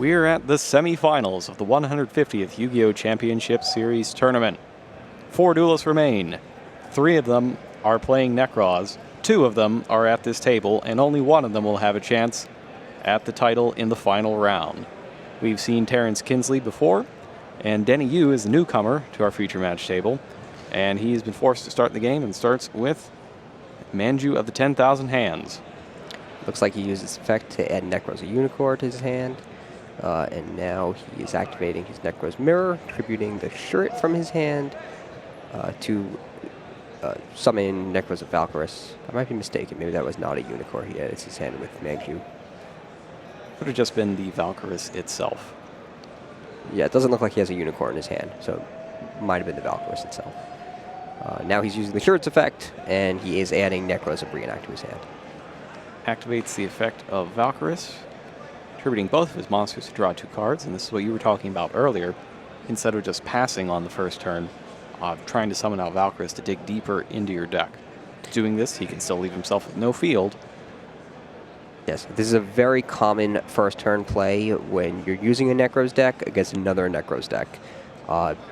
We're at the semifinals of the 150th Yu-Gi-Oh! Championship Series tournament. 4 duelists remain. 3 of them are playing Necros. 2 of them are at this table, and only 1 of them will have a chance at the title in the final round. We've seen Terrance Kinsley before, and Denny Yu is the newcomer to our feature match table, and he's been forced to start the game and starts with Manju of the 10,000 Hands. Looks like he uses effect to add Necros a Unicorn to his hand. And now he is activating his Necros Mirror, tributing the shirt from his hand to summon Necros of Valkyris. I might be mistaken. Maybe that was not a Unicorn he added to his hand with Manju. Could have just been the Valkyris itself. Yeah, it doesn't look like he has a Unicorn in his hand, so it might have been the Valkyris itself. Now he's using the shirt's effect, and he is adding Necros of Brionac to his hand. Activates the effect of Valkyris, attributing both of his monsters to draw 2 cards, and this is what you were talking about earlier. Instead of just passing on the first turn, trying to summon out Valkyris to dig deeper into your deck. Doing this, he can still leave himself with no field. Yes, this is a very common first turn play when you're using a Necros deck against another Necros deck.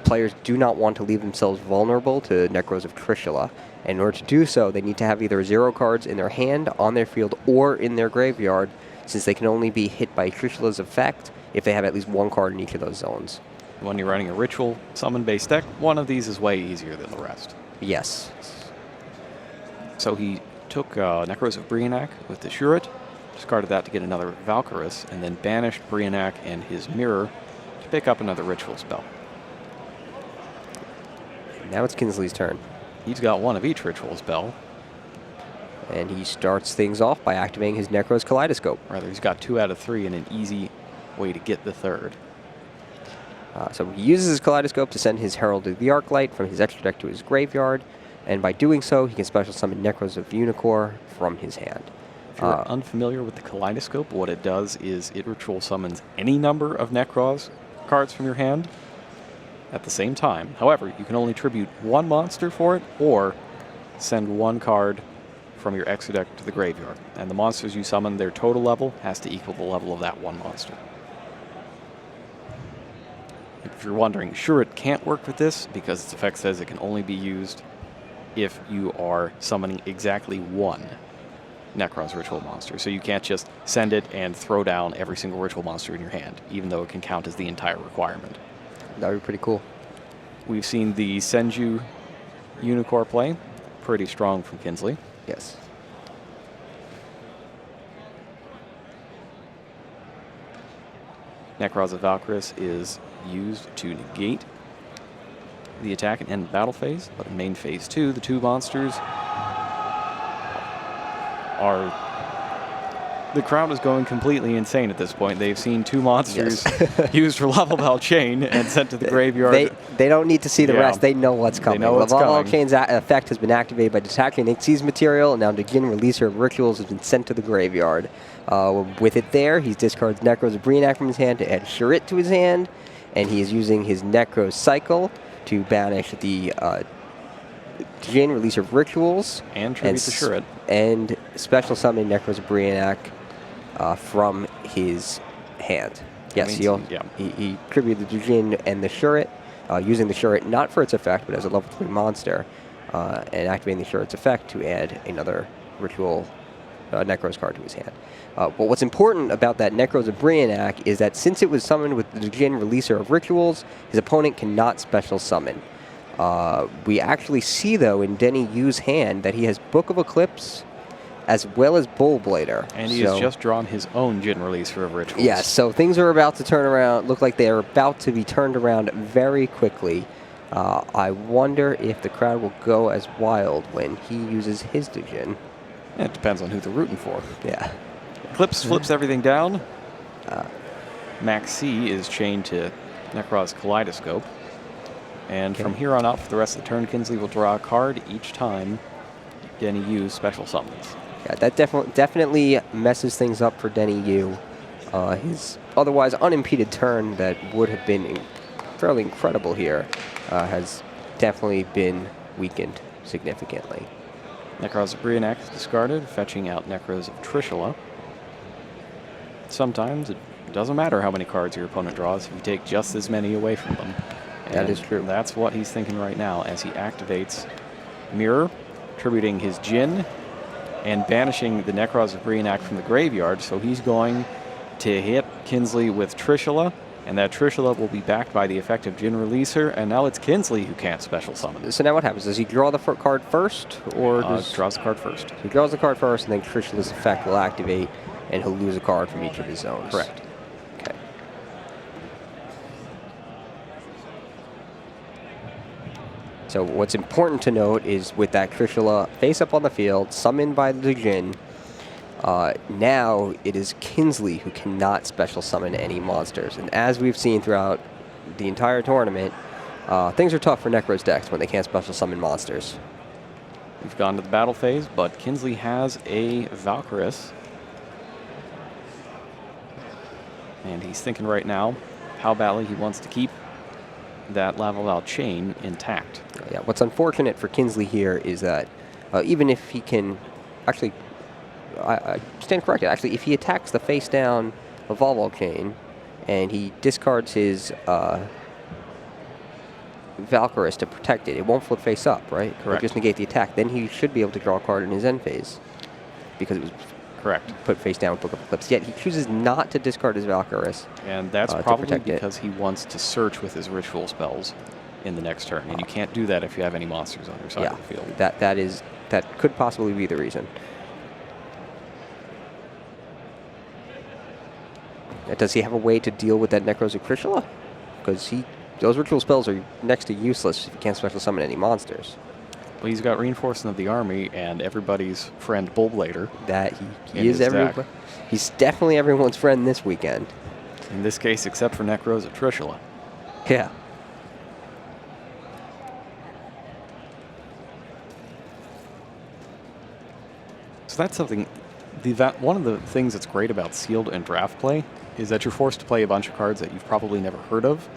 Players do not want to leave themselves vulnerable to Necros of Trishula. And in order to do so, they need to have either 0 cards in their hand, on their field, or in their graveyard, since they can only be hit by Trishula's effect if they have at least 1 card in each of those zones. When you're running a ritual summon-based deck, one of these is way easier than the rest. Yes. So he took Necros of Brionac with the Shuret, discarded that to get another Valkyris, and then banished Brionac and his Mirror to pick up another ritual spell. Now it's Kinsley's turn. He's got 1 of each ritual spell. And he starts things off by activating his Necros Kaleidoscope. Rather, he's got 2 out of 3 and an easy way to get the 3rd. So he uses his Kaleidoscope to send his Herald of the Arclight from his extra deck to his graveyard. And by doing so, he can special summon Necros of Unicorn from his hand. If you're unfamiliar with the Kaleidoscope, what it does is it ritual summons any number of Necros cards from your hand at the same time. However, you can only tribute 1 monster for it, or send 1 card from your extra deck to the graveyard. And the monsters you summon, their total level has to equal the level of that 1 monster. If you're wondering, sure, it can't work with this because its effect says it can only be used if you are summoning exactly 1 Necros ritual monster. So you can't just send it and throw down every single ritual monster in your hand, even though it can count as the entire requirement. That would be pretty cool. We've seen the Senju Unicorn play. Pretty strong from Kinsley. Yes. Necros of Valkyris is used to negate the attack and end battle phase, but in main phase 2, the 2 monsters are... The crowd is going completely insane at this point. They've seen 2 monsters used for Lavalval Chain and sent to the graveyard. They don't need to see the rest. They know what's coming. Lavalval Chain's effect has been activated by detaching Xyz's material, and now Djinn, Releaser of Rituals, has been sent to the graveyard. With it there, he discards Necros of Brionac from his hand to add Shuret to his hand, and he is using his Necros Cycle to banish the Djinn, Releaser of Rituals, and tribute the Shuret. And special summon Necros of Brionac from his hand. Yes, he tributed the Djinn and the Shuret, using the Shuret not for its effect, but as a level 3 monster, and activating the Shuret's effect to add another ritual Necros card to his hand. But what's important about that Necros of Brionac is that since it was summoned with the Djinn, Releaser of Rituals, his opponent cannot special summon. We actually see, though, in Denny Yu's hand that he has Book of Eclipse as well as Bullblader. And he has just drawn his own Djinn Releaser of Rituals. Yes, so things are about to turn around, look like they are about to be turned around very quickly. I wonder if the crowd will go as wild when he uses his Djinn. Yeah, it depends on who they're rooting for. Yeah. Eclipse flips everything down. Max C is chained to Necros Kaleidoscope. And from here on out, for the rest of the turn, Kinsley will draw a card each time Denny Yu special summons. Yeah, that definitely messes things up for Denny Yu. His otherwise unimpeded turn that would have been fairly incredible here has definitely been weakened significantly. Necros of Brionac is discarded, fetching out Necros of Trishula. Sometimes It doesn't matter how many cards your opponent draws if you take just as many away from them. That is true. That's what he's thinking right now as he activates Mirror, tributing his Djinn, and banishing the Necros of Breenak from the graveyard. So he's going to hit Kinsley with Trishula, and that Trishula will be backed by the effective Djinn Releaser, and now it's Kinsley who can't special summon. So now what happens? Does he draw the card first, or draws the card first? He draws the card first, and then Trishula's effect will activate, and he'll lose a card from each of his zones. Correct. Okay. So what's important to note is with that Trishula face up on the field, summoned by the Djinn, now it is Kinsley who cannot special summon any monsters. And as we've seen throughout the entire tournament, things are tough for Necros decks when they can't special summon monsters. We've gone to the battle phase, but Kinsley has a Valkyris. And he's thinking right now how badly he wants to keep that Lava Val chain intact. Yeah, what's unfortunate for Kinsley here is that even if he can actually, I stand corrected, actually, if he attacks the face down Lava chain and he discards his Valkyris to protect it, it won't flip face up, right? Correct. It'll just negate the attack. Then he should be able to draw a card in his end phase because it was correct put face down with Book of Eclipse. Yet he chooses not to discard his Valkyris. And that's probably because he wants to search with his ritual spells in the next turn. And you can't do that if you have any monsters on your side of the field. That could possibly be the reason. Does he have a way to deal with that Necros of Trishula? Because those ritual spells are next to useless if you can't special summon any monsters. Well, he's got Reinforcement of the Army and everybody's friend Bullblader. That he is everybody. He's definitely everyone's friend this weekend. In this case, except for Necros of Trishula. Yeah. So that's something. One of the things that's great about sealed and draft play is that you're forced to play a bunch of cards that you've probably never heard of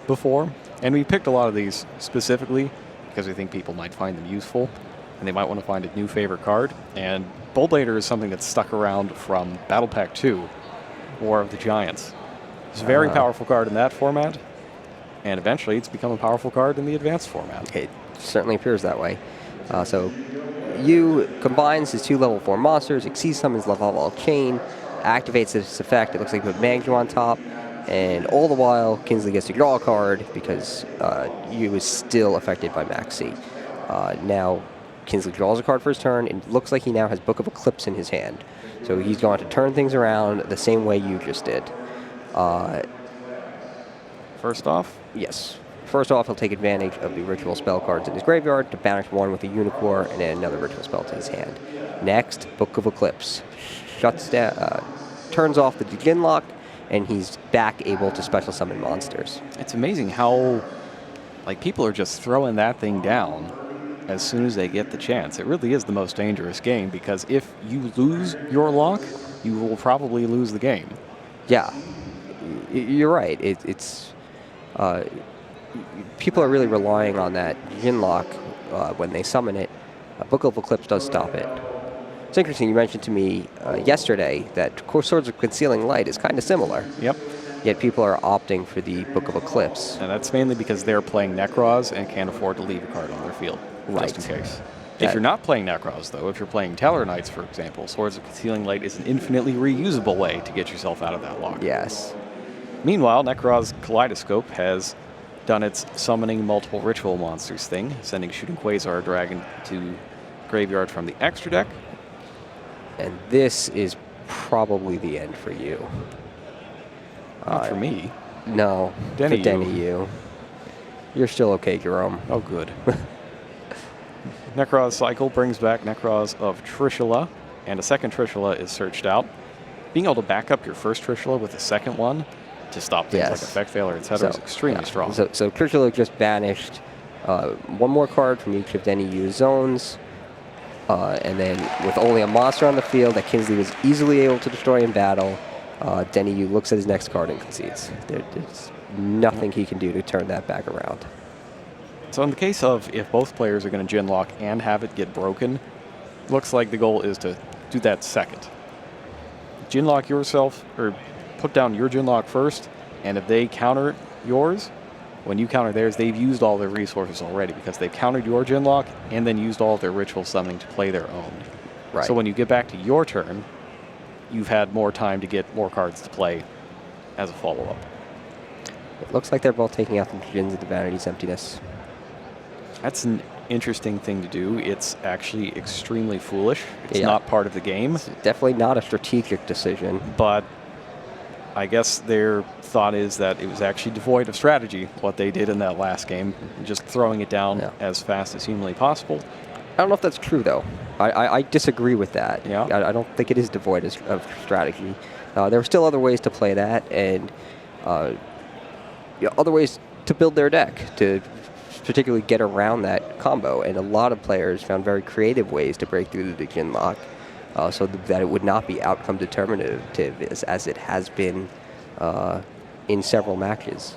before. And we picked a lot of these specifically because we think people might find them useful and they might want to find a new favorite card. And Bullblader is something that's stuck around from Battle Pack 2, War of the Giants. It's a very powerful card in that format, and eventually it's become a powerful card in the advanced format. It certainly appears that way. So Yu combines his 2 level 4 monsters, exceeds summons Lava Val chain, activates this effect. It looks like he put Magju on top. And all the while, Kinsley gets to draw a card because Yu is still affected by Max C. Now, Kinsley draws a card for his turn, and it looks like he now has Book of Eclipse in his hand. So he's going to turn things around the same way Yu just did. First off? Yes. First off, he'll take advantage of the ritual spell cards in his graveyard to banish one with a Unicorn and add another ritual spell to his hand. Next, Book of Eclipse. Shuts down, turns off the Djinn lock, and he's back able to special summon monsters. It's amazing how people are just throwing that thing down as soon as they get the chance. It really is the most dangerous game because if you lose your lock, you will probably lose the game. Yeah, you're right. People are really relying on that Djinn lock when they summon it. Book of Eclipse does stop it. It's interesting, you mentioned to me yesterday that Swords of Concealing Light is kind of similar. Yep. Yet people are opting for the Book of Eclipse. And that's mainly because they're playing Necros and can't afford to leave a card on their field, just in case. If you're not playing Necros, though, if you're playing Teller Knights, for example, Swords of Concealing Light is an infinitely reusable way to get yourself out of that lock. Yes. Meanwhile, Necros Kaleidoscope has done its summoning multiple ritual monsters thing, sending Shooting Quasar Dragon to graveyard from the extra deck. And this is probably the end for you. Not for me. No, Denny, for Denny, you. You're still okay, Jerome. Oh, good. Necros Cycle brings back Necros of Trishula, and a second Trishula is searched out. Being able to back up your first Trishula with a second one to stop things like effect failure, etc. is extremely strong. So Trishula just banished one more card from each of Denny Yu's zones. And then with only a monster on the field that Kinsley was easily able to destroy in battle, Denny Yu looks at his next card and concedes. There's nothing he can do to turn that back around. So in the case of if both players are going to Djinn lock and have it get broken, looks like the goal is to do that second. Djinn lock yourself, or put down your Ginlock first, and if they counter yours, when you counter theirs, they've used all their resources already because they've countered your Ginlock and then used all of their ritual summoning to play their own. Right. So when you get back to your turn, you've had more time to get more cards to play as a follow-up. It looks like they're both taking out the Djinns at the Vanity's Emptiness. That's an interesting thing to do. It's actually extremely foolish. It's Yeah. not part of the game. It's definitely not a strategic decision. But I guess their thought is that it was actually devoid of strategy, what they did in that last game, just throwing it down as fast as humanly possible. I don't know if that's true, though. I disagree with that. Yeah. I don't think it is devoid of strategy. There are still other ways to play that, and other ways to build their deck, to particularly get around that combo. And a lot of players found very creative ways to break through the Ginlock, so that it would not be outcome determinative as it has been in several matches.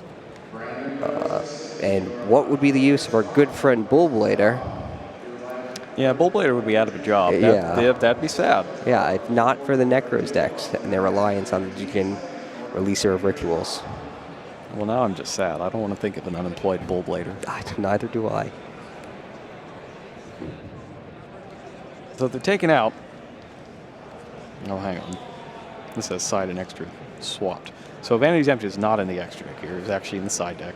And what would be the use of our good friend Bullblader? Yeah, Bullblader would be out of a job. That'd be sad. Yeah, if not for the Necros decks and their reliance on the Djinn releaser of rituals. Well, now I'm just sad. I don't want to think of an unemployed Bullblader. Neither do I. So they're taken out. Oh, hang on. This says side and extra swapped. So Vanity's Empty is not in the extra deck here. It's actually in the side deck.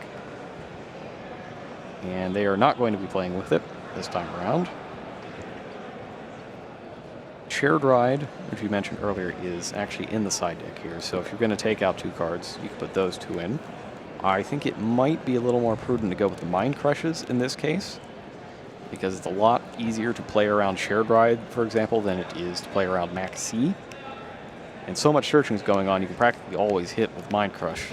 And they are not going to be playing with it this time around. Shared Ride, which we mentioned earlier, is actually in the side deck here. So if you're going to take out 2 cards, you can put those 2 in. I think it might be a little more prudent to go with the Mind Crushes in this case, because it's a lot easier to play around Shared Ride, for example, than it is to play around Max C. And so much searching is going on, you can practically always hit with Mind Crush.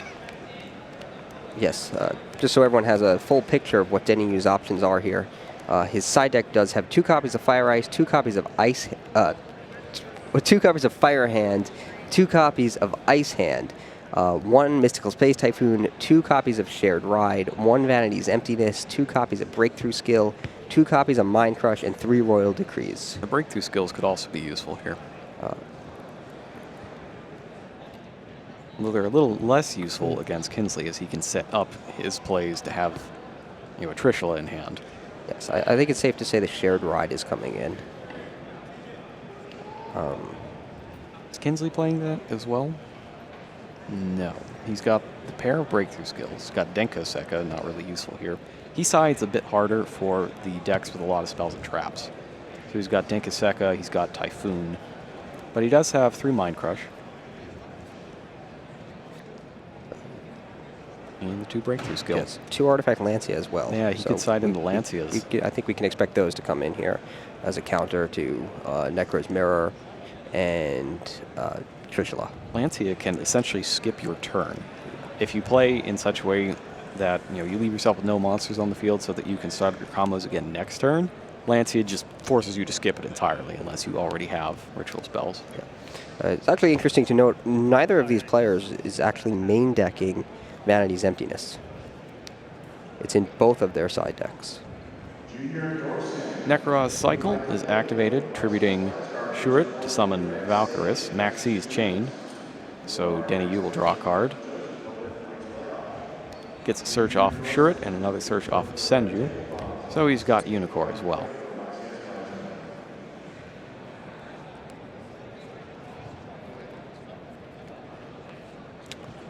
Yes, just so everyone has a full picture of what Denny Yu's options are here. His side deck does have 2 copies of Fire Ice, 2 copies of Ice, 2 copies of Fire Hand, 2 copies of Ice Hand, 1 Mystical Space Typhoon, 2 copies of Shared Ride, 1 Vanity's Emptiness, 2 copies of Breakthrough Skill, 2 copies of Mind Crush, and 3 Royal Decrees. The Breakthrough Skills could also be useful here. Although they're a little less useful against Kinsley, as he can set up his plays to have, a Trishula in hand. Yes, I think it's safe to say the Shared Ride is coming in. Is Kinsley playing that as well? No. He's got the pair of Breakthrough Skills. He's got Denko Sekka, not really useful here. He sides a bit harder for the decks with a lot of spells and traps. So he's got Denko Sekka, he's got Typhoon. But he does have 3 Mind Crush. And the 2 Breakthrough Skills. Yes, 2 Artifact Lancia as well. Yeah, he could side into Lancias. I think we can expect those to come in here as a counter to Necro's Mirror and Trishula. Lancia can essentially skip your turn. If you play in such a way that you leave yourself with no monsters on the field so that you can start your combos again next turn, Lancia just forces you to skip it entirely unless you already have ritual spells. Yeah. It's actually interesting to note neither of these players is actually main decking Vanity's Emptiness. It's in both of their side decks. Necro's Cycle is activated, tributing Shurit to summon Valkyris. Maxi's chained, so Denny Yu will draw a card. Gets a search off of Shurit and another search off of Senju, so he's got Unicorn as well.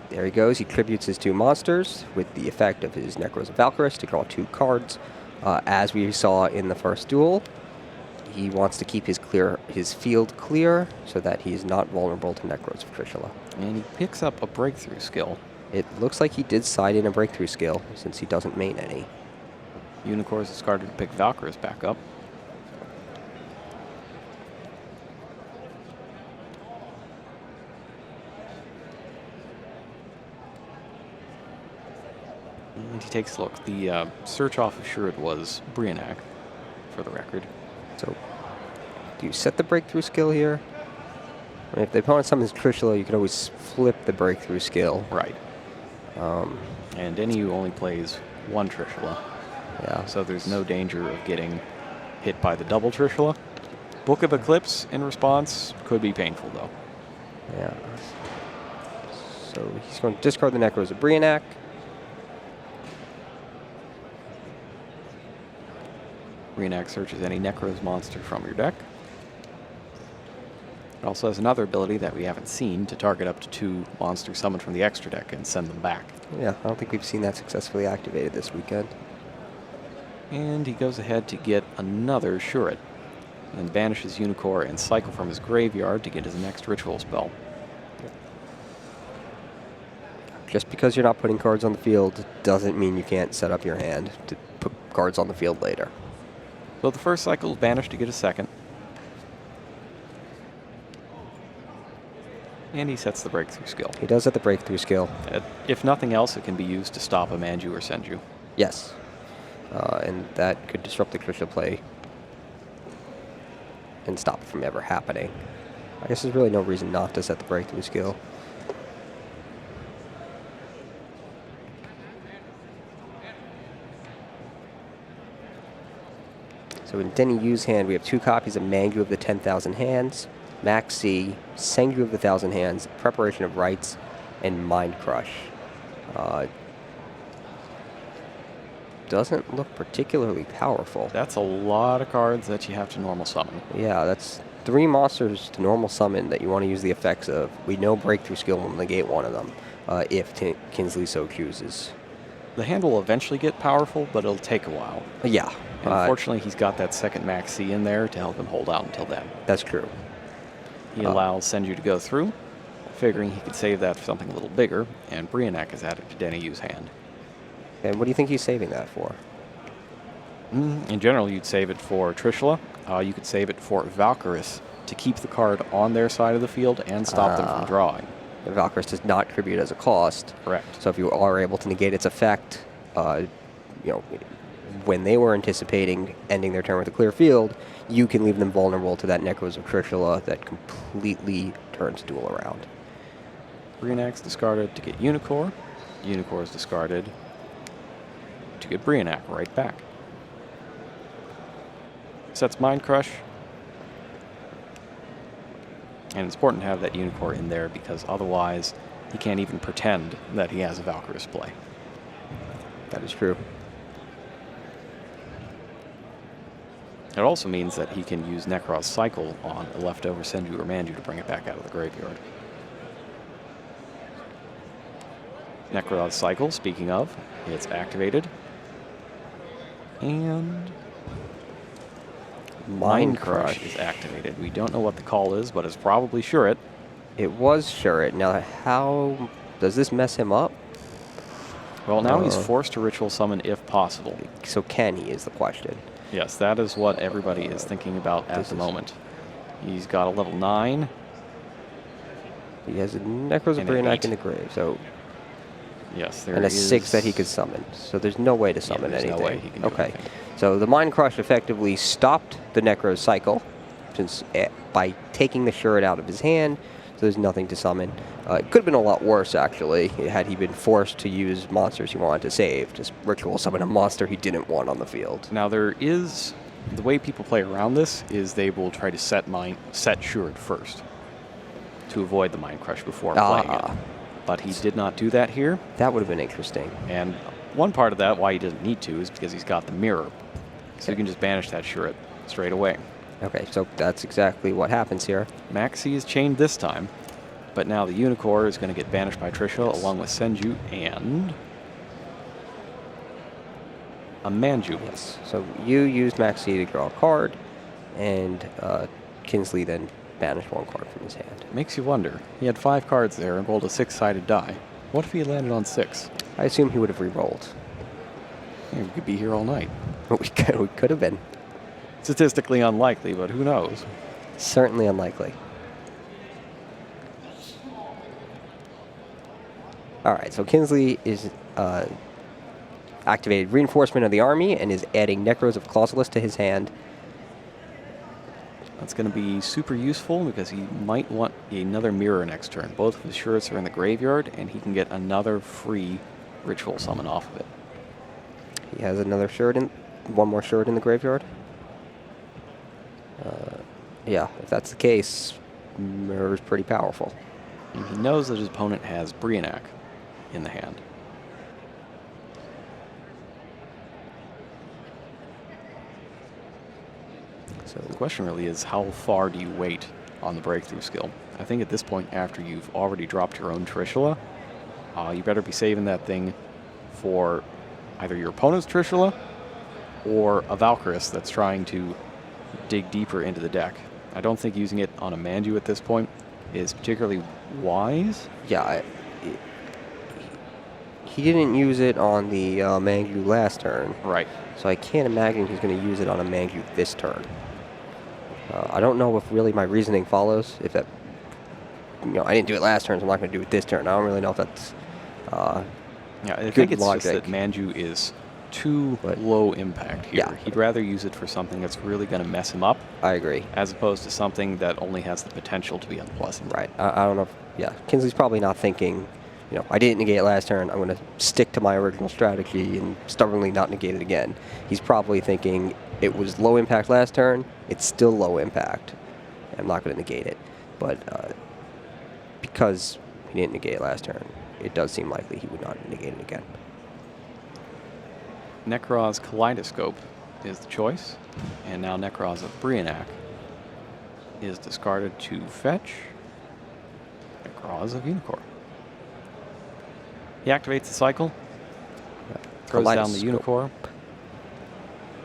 There he goes. He tributes his 2 monsters with the effect of his Necros Valkyris to draw 2 cards. As we saw in the first duel, he wants to keep his field clear so that he is not vulnerable to Necros of Trishula. And he picks up a Breakthrough Skill. It looks like he did side in a Breakthrough Skill since he doesn't main any. Unicorn is discarded to pick Valkyris back up. And he takes a look. The search off of Shurit was Brianak, for the record. So, do you set the Breakthrough Skill here? I mean, if the opponent summons Trishula, you can always flip the Breakthrough Skill. Right. And Denny only plays 1 Trishula. Yeah. So there's no danger of getting hit by the double Trishula. Book of Eclipse in response could be painful, though. Yeah. So he's going to discard the Necros of Brionac. Brionac searches any Necros monster from your deck. It also has another ability that we haven't seen to target up to 2 monsters summoned from the extra deck and send them back. Yeah, I don't think we've seen that successfully activated this weekend. And he goes ahead to get another Shuret, and banishes Unicorn and cycle from his graveyard to get his next ritual spell. Just because you're not putting cards on the field doesn't mean you can't set up your hand to put cards on the field later. So the first cycle is banished to get a second. And he sets the breakthrough skill. He does set the breakthrough skill. If nothing else, it can be used to stop a Manju or Senju. Yes. And that could disrupt the Trishula play and stop it from ever happening. I guess there's really no reason not to set the breakthrough skill. So in Denny Yu's hand, we have 2 copies of Mangu of the 10,000 Hands, Maxi, Sengu of the 1,000 Hands, Preparation of Rites, and Mind Crush. Doesn't look particularly powerful. That's a lot of cards that you have to normal summon. Yeah, that's 3 monsters to normal summon that you want to use the effects of. We know breakthrough skill will negate one of them, if Kinsley so chooses. The hand will eventually get powerful, but it'll take a while. Yeah. And unfortunately, he's got that second Maxi in there to help him hold out until then. That's true. He allows Senju to go through, figuring he could save that for something a little bigger, and Brionac is added to Denny Yu's hand. And what do you think he's saving that for? In general, you'd save it for Trishula. You could save it for Valkyris to keep the card on their side of the field and stop them from drawing. Valkyris does not tribute as a cost. Correct. So if you are able to negate its effect, when they were anticipating ending their turn with a clear field, you can leave them vulnerable to that Necros of Trishula that completely turns duel around. Brionac's discarded to get Unicorn. Unicorn's discarded to get Brionac right back. Sets Mind Crush. And it's important to have that Unicorn in there because otherwise he can't even pretend that he has a Valkyris play. That is true. It also means that he can use Necros Cycle on a leftover Senju or Manju to bring it back out of the graveyard. Necros Cycle, speaking of, it's activated. And Mind Crush is activated. We don't know what the call is, but it's probably Shuret. It was Shuret. Now, how does this mess him up? Well, now he's forced to ritual summon if possible. So can he is the question. Yes, that is what everybody is thinking about at the moment. He's got a level 9. He has a Necros of Brionac in the grave, so yes, there and a 6 that he could summon. So there's no way to summon anything. No way he can do anything. So the Mind Crush effectively stopped the Necros cycle since by taking the Shuret out of his hand. So there's nothing to summon. It could have been a lot worse, actually, had he been forced to use monsters he wanted to save. Just ritual summon a monster he didn't want on the field. Now there is, the way people play around this is they will try to set Shuret first to avoid the Mind Crush before playing it. But he did not do that here. That would have been interesting. And one part of that, why he doesn't need to, is because he's got the mirror. So you can just banish that Shuret straight away. Okay, so that's exactly what happens here. Maxi is chained this time, but now the Unicorn is going to get banished by Trishula along with Senju and a Manju. Yes, so you used Maxi to draw a card, and Kinsley then banished 1 card from his hand. Makes you wonder. He had 5 cards there and rolled a 6-sided die. What if he had landed on 6? I assume he would have re-rolled. Yeah, we could be here all night. We could have been. Statistically unlikely, but who knows? Certainly unlikely. All right, so Kinsley is activated Reinforcement of the Army and is adding Necros of Clausulus to his hand. That's going to be super useful because he might want another mirror next turn. Both of his Shurets are in the graveyard, and he can get another free ritual summon off of it. He has another Shuret one more Shuret in the graveyard. Yeah, if that's the case, mirror is pretty powerful. And he knows that his opponent has Brionac in the hand. So the question really is, how far do you wait on the breakthrough skill? I think at this point, after you've already dropped your own Trishula, you better be saving that thing for either your opponent's Trishula or a Valkyrus that's trying to dig deeper into the deck. I don't think using it on a Manju at this point is particularly wise. Yeah, he didn't use it on the Manju last turn. Right. So I can't imagine he's going to use it on a Manju this turn. I don't know if really my reasoning follows. If that, I didn't do it last turn, so I'm not going to do it this turn. I don't really know if that's yeah, I good think it's logic. just that Manju is too low impact here. Yeah. He'd rather use it for something that's really going to mess him up. I agree. As opposed to something that only has the potential to be unpleasant. Right. I don't know if, Kinsley's probably not thinking, I didn't negate it last turn. I'm going to stick to my original strategy and stubbornly not negate it again. He's probably thinking it was low impact last turn. It's still low impact. I'm not going to negate it. But because he didn't negate it last turn, it does seem likely he would not negate it again. Necroz's Kaleidoscope is the choice. And now Necroz of Brionac is discarded to fetch Necroz of Unicorn. He activates the cycle, throws down the Unicorn.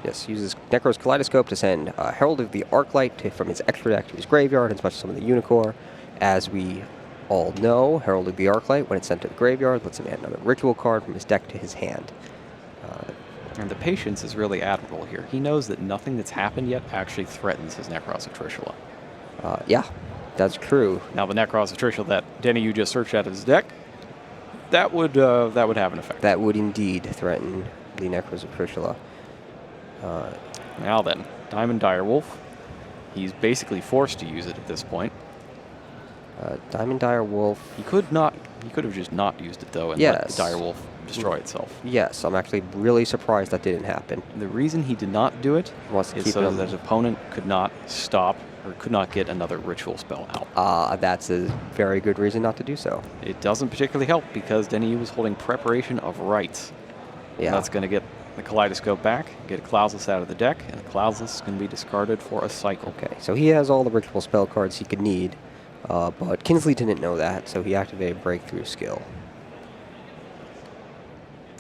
Yes, uses Necro's Kaleidoscope to send Herald of the Arclight from his extra deck to his graveyard, as much as some of the Unicorn. As we all know, Herald of the Arclight, when it's sent to the graveyard, lets him add another ritual card from his deck to his hand. And the patience is really admirable here. He knows that nothing that's happened yet actually threatens his Necroz of Trishula. Yeah, that's true. Now the Necroz of Trishula that Denny you just searched out of his deck, that would have an effect. That would indeed threaten the Necroz of Trishula. Now then, Diamond Direwolf. He's basically forced to use it at this point. Diamond Direwolf. He could have just not used it though and let the Direwolf destroy itself. Yes, I'm actually really surprised that didn't happen. The reason he did not do it is so that his opponent could not stop or could not get another ritual spell out. That's a very good reason not to do so. It doesn't particularly help because Denny was holding Preparation of Rites. Yeah. That's going to get the Kaleidoscope back, get a Cloudless out of the deck, and the Cloudless is going to be discarded for a cycle. Okay, so he has all the ritual spell cards he could need, but Kinsley didn't know that, so he activated Breakthrough Skill.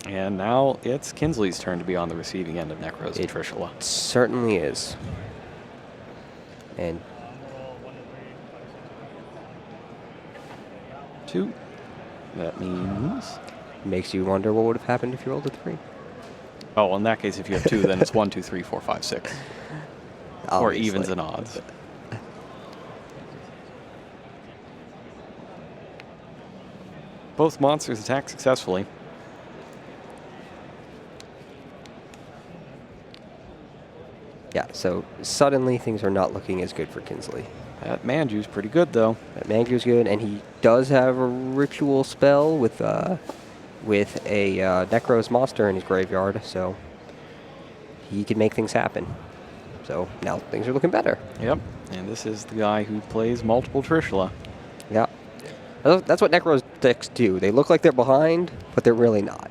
And now it's Kinsley's turn to be on the receiving end of Necroz and Trishula. It certainly is. And 2. That means... Makes you wonder what would have happened if you rolled a 3. Oh, well, in that case, if you have 2, then it's 1, 2, 3, 4, 5, 6. Obviously. Or evens and odds. Both monsters attack successfully. Yeah, so suddenly things are not looking as good for Kinsley. That Manju's pretty good, though. That Manju's good, and he does have a ritual spell with a Necroz monster in his graveyard, so he can make things happen. So now things are looking better. Yep, and this is the guy who plays multiple Trishula. Yeah. That's what Necroz decks do. They look like they're behind, but they're really not.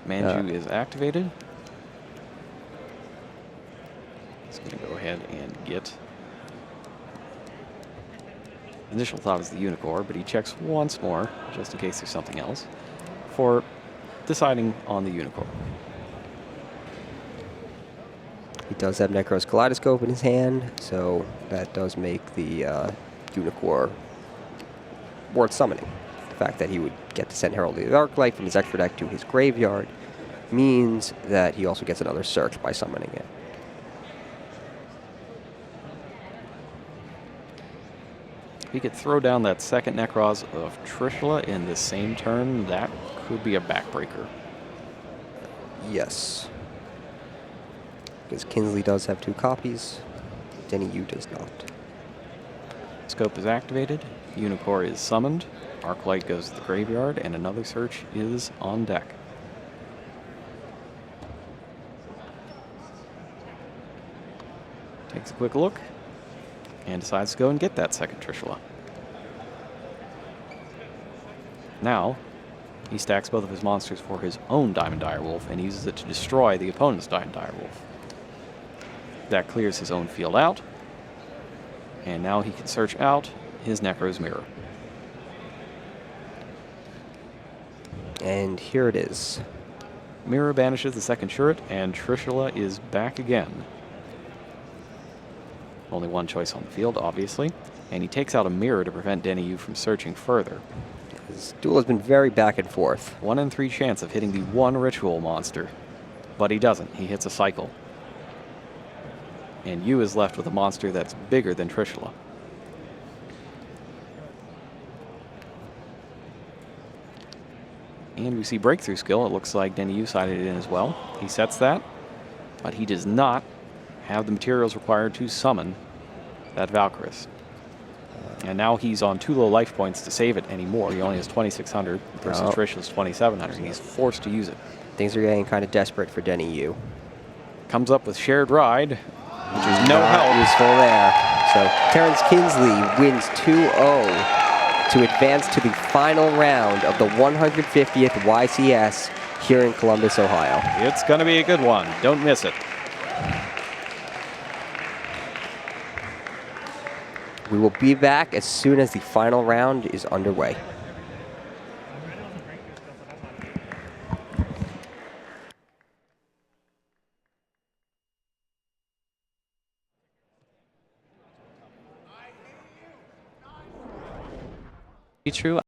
Manju is activated. He's going to go ahead and get... Initial thought is the Unicorn, but he checks once more, just in case there's something else, for deciding on the Unicorn. He does have Necro's Kaleidoscope in his hand, so that does make the Unicorn worth summoning. The fact that he would get to send Herald of the Arclight from his extra deck to his graveyard means that he also gets another search by summoning it. He could throw down that second Necroz of Trishula in the same turn. That could be a backbreaker. Yes. Because Kinsley does have 2 copies. Denny Yu does not. Scope is activated. Unicorn is summoned. Arclight goes to the graveyard, and another search is on deck. Takes a quick look and decides to go and get that second Trishula. Now, he stacks both of his monsters for his own Diamond Direwolf and uses it to destroy the opponent's Diamond Direwolf. That clears his own field out. And now he can search out his Necro's Mirror. And here it is. Mirror banishes the second turret, and Trishula is back again. Only one choice on the field, obviously. And he takes out a mirror to prevent Denny from searching further. This duel has been very back and forth. 1 in 3 chance of hitting the one ritual monster. But he doesn't. He hits a cycle. And Yu is left with a monster that's bigger than Trishula. And we see Breakthrough Skill. It looks like Denny Yu sided it in as well. He sets that, but he does not have the materials required to summon that Valkyrus. And now he's on 2 low life points to save it anymore. He only has 2,600 versus Trishula's 2,700. He's forced to use it. Things are getting kind of desperate for Denny Yu. Comes up with Shared Ride, which is no help. Useful there. So Terrance Kinsley wins 2-0 to advance to the final round of the 150th YCS here in Columbus, Ohio. It's going to be a good one. Don't miss it. We will be back as soon as the final round is underway. Be true.